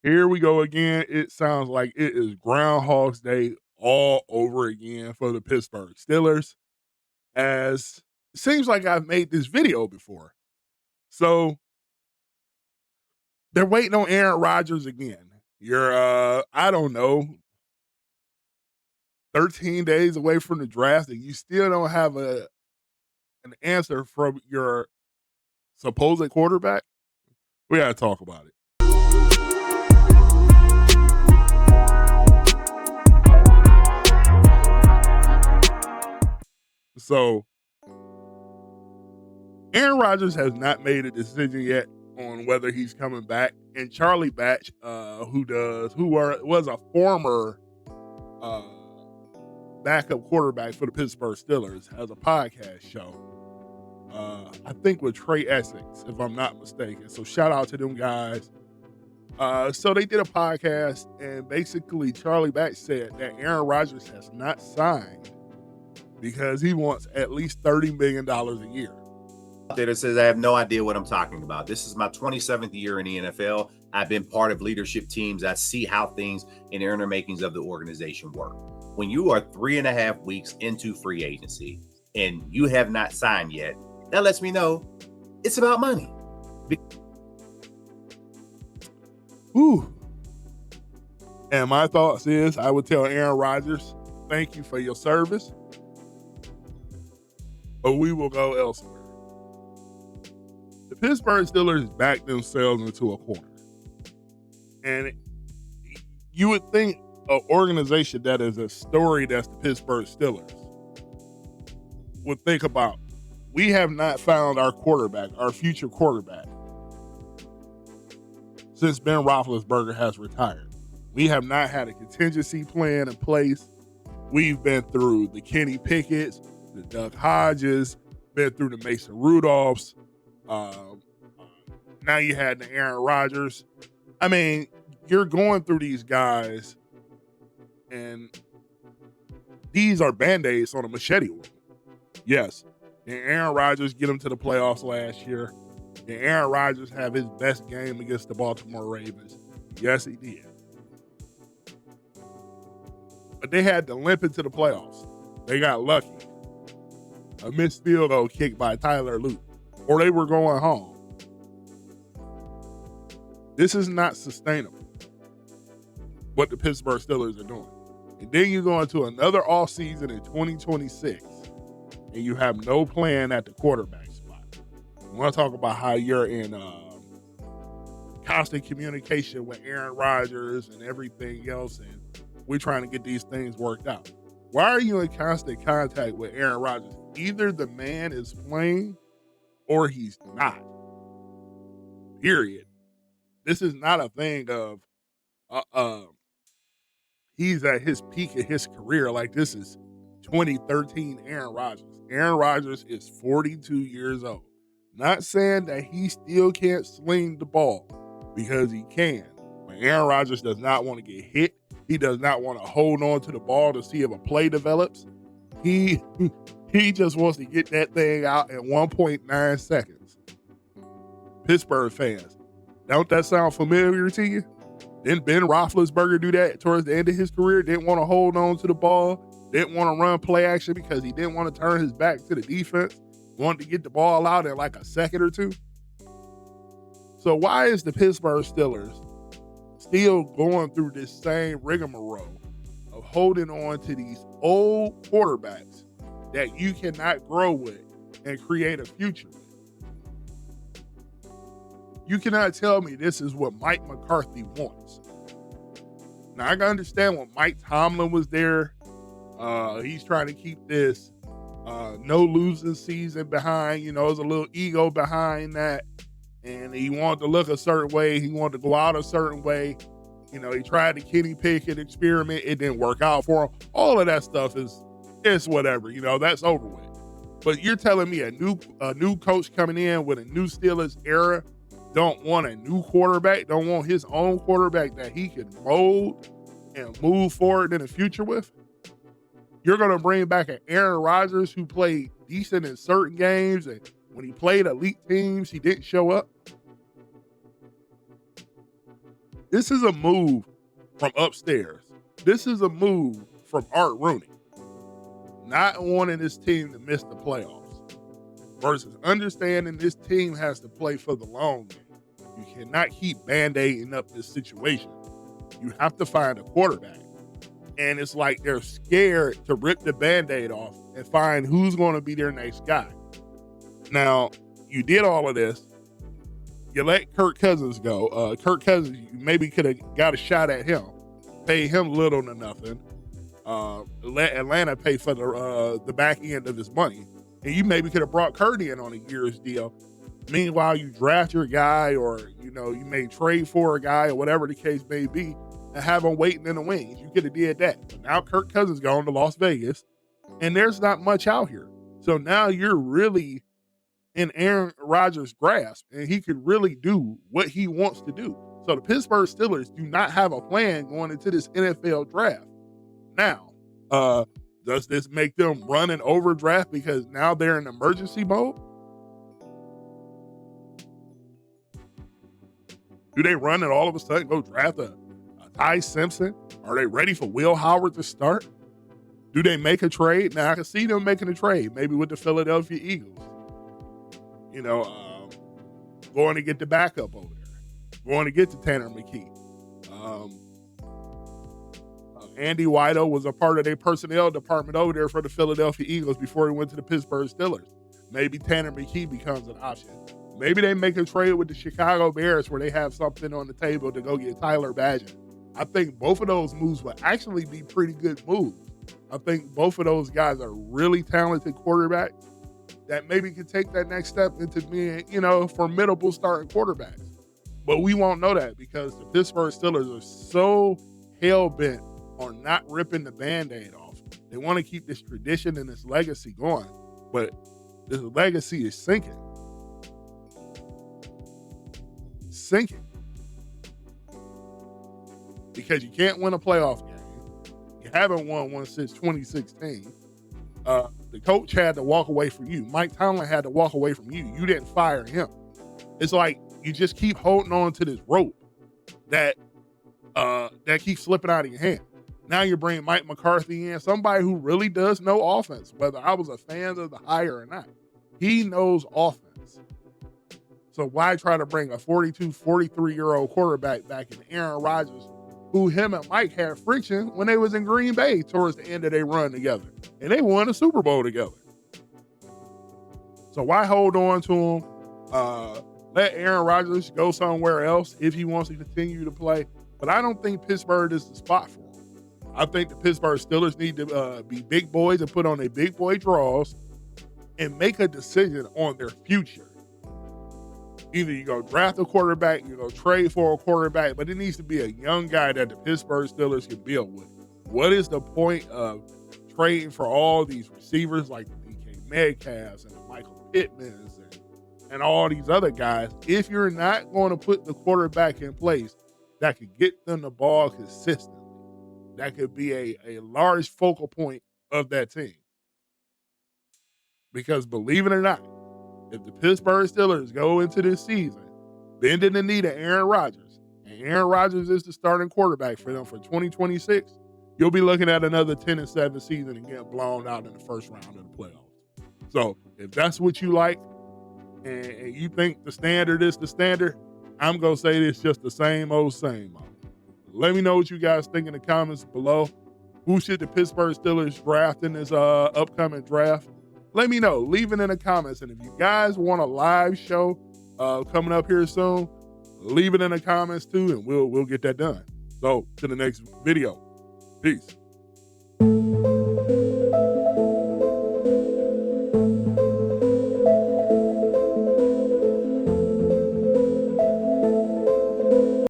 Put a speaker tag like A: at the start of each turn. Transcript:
A: Here we go again. It sounds like it is Groundhog's Day all over again for the Pittsburgh Steelers, as it seems like I've made this video before. So they're waiting on Aaron Rodgers again. You're, I don't know, 13 days away from the draft, and you still don't have an answer from your supposed quarterback. We got to talk about it. So Aaron Rodgers has not made a decision yet on whether he's coming back. And Charlie Batch, who was a former uh, backup quarterback for the Pittsburgh Steelers, has a podcast show. I think with Trey Essex, if I'm not mistaken. So shout out to them guys. So they did a podcast, and basically Charlie Batch said that Aaron Rodgers has not signed because he wants at least $30 million a year.
B: That says I have no idea what I'm talking about. This is my 27th year in the NFL. I've been part of leadership teams. I see how things in the inner makings of the organization work. When you are 3.5 weeks into free agency and you have not signed yet, that lets me know it's about money.
A: Ooh. And my thoughts is I would tell Aaron Rodgers, thank you for your service, but we will go elsewhere. The Pittsburgh Steelers backed themselves into a corner. And you would think an organization that is as storied as the Pittsburgh Steelers would think about, we have not found our quarterback, our future quarterback, since Ben Roethlisberger has retired. We have not had a contingency plan in place. We've been through the Kenny Pickett's, the Doug Hodges, been through the Mason Rudolphs. Now you had the Aaron Rodgers. I mean, you're going through these guys, and these are Band-Aids on a machete wound. Yes, did Aaron Rodgers get him to the playoffs last year? Did Aaron Rodgers have his best game against the Baltimore Ravens? Yes, he did. But they had to limp into the playoffs. They got lucky. A missed field goal kicked by Tyler Luke, or they were going home. This is not sustainable, what the Pittsburgh Steelers are doing. And then you go into another offseason in 2026, and you have no plan at the quarterback spot. I want to talk about how you're in constant communication with Aaron Rodgers and everything else, and we're trying to get these things worked out. Why are you in constant contact with Aaron Rodgers? Either the man is playing or he's not. Period. This is not a thing of he's at his peak of his career. Like, this is 2013 Aaron Rodgers. Aaron Rodgers is 42 years old. Not saying that he still can't sling the ball, because he can. But Aaron Rodgers does not want to get hit. He does not want to hold on to the ball to see if a play develops. He just wants to get that thing out in 1.9 seconds. Pittsburgh fans, don't that sound familiar to you? Didn't Ben Roethlisberger do that towards the end of his career? Didn't want to hold on to the ball. Didn't want to run play action because he didn't want to turn his back to the defense. Wanted to get the ball out in like a second or two. So why is the Pittsburgh Steelers still going through this same rigmarole of holding on to these old quarterbacks that you cannot grow with and create a future with? You cannot tell me this is what Mike McCarthy wants. Now, I can understand when Mike Tomlin was there. He's trying to keep this no losing season behind. You know, there's a little ego behind that. And he wanted to look a certain way. He wanted to go out a certain way. You know, he tried the Kenny Pickett experiment. It didn't work out for him. All of that stuff is whatever. You know, that's over with. But you're telling me a new coach coming in with a new Steelers era don't want a new quarterback, don't want his own quarterback that he can mold and move forward in the future with? You're going to bring back an Aaron Rodgers who played decent in certain games, and when he played elite teams, he didn't show up? This is a move from upstairs. This is a move from Art Rooney. Not wanting this team to miss the playoffs versus understanding this team has to play for the long game. You cannot keep band-aiding up this situation. You have to find a quarterback. And it's like they're scared to rip the Band-Aid off and find who's going to be their next guy. Now, you did all of this. You let Kirk Cousins go. Kirk Cousins, you maybe could have got a shot at him. Pay him little to nothing. Let Atlanta pay for the back end of his money. And you maybe could have brought Kurt in on a year's deal. Meanwhile, you draft your guy, or you may trade for a guy, or whatever the case may be, and have him waiting in the wings. You could have did that. But now Kirk Cousins going to Las Vegas, and there's not much out here. So now you're really in Aaron Rodgers' grasp, and he could really do what he wants to do. So the Pittsburgh Steelers do not have a plan going into this NFL draft. Now, does this make them run an overdraft because now they're in emergency mode? Do they run and all of a sudden go draft a Ty Simpson? Are they ready for Will Howard to start? Do they make a trade? Now, I can see them making a trade, maybe with the Philadelphia Eagles. Going to get the backup over there. Going to get to Tanner McKee. Andy Whitehall was a part of their personnel department over there for the Philadelphia Eagles before he went to the Pittsburgh Steelers. Maybe Tanner McKee becomes an option. Maybe they make a trade with the Chicago Bears where they have something on the table to go get Tyler Badgett. I think both of those moves will actually be pretty good moves. I think both of those guys are really talented quarterbacks that maybe can take that next step into being, formidable starting quarterbacks. But we won't know that because the Pittsburgh Steelers are so hell-bent on not ripping the Band-Aid off. They want to keep this tradition and this legacy going, but this legacy is sinking. Because you can't win a playoff game. You haven't won one since 2016. The coach had to walk away from you. Mike Tomlin had to walk away from you. You didn't fire him. It's like you just keep holding on to this rope that keeps slipping out of your hand. Now you're bringing Mike McCarthy in, somebody who really does know offense, whether I was a fan of the hire or not. He knows offense. So why try to bring a 42, 43-year-old quarterback back in Aaron Rodgers, who him and Mike had friction when they was in Green Bay towards the end of their run together. And they won a Super Bowl together. So why hold on to him? Let Aaron Rodgers go somewhere else if he wants to continue to play. But I don't think Pittsburgh is the spot for him. I think the Pittsburgh Steelers need to be big boys and put on their big boy draws and make a decision on their future. Either you go draft a quarterback, you go trade for a quarterback, but it needs to be a young guy that the Pittsburgh Steelers can build with. What is the point of trading for all these receivers like the DK Metcalfs and the Michael Pittmans and all these other guys if you're not going to put the quarterback in place that could get them the ball consistently? That could be a large focal point of that team. Because believe it or not, if the Pittsburgh Steelers go into this season bending the knee to Aaron Rodgers, and Aaron Rodgers is the starting quarterback for them for 2026, you'll be looking at another 10-7 season and get blown out in the first round of the playoffs. So if that's what you like, and you think the standard is the standard, I'm going to say it's just the same old. Let me know what you guys think in the comments below. Who should the Pittsburgh Steelers draft in this upcoming draft? Let me know. Leave it in the comments. And if you guys want a live show coming up here soon, leave it in the comments too, and we'll get that done. So, to the next video. Peace.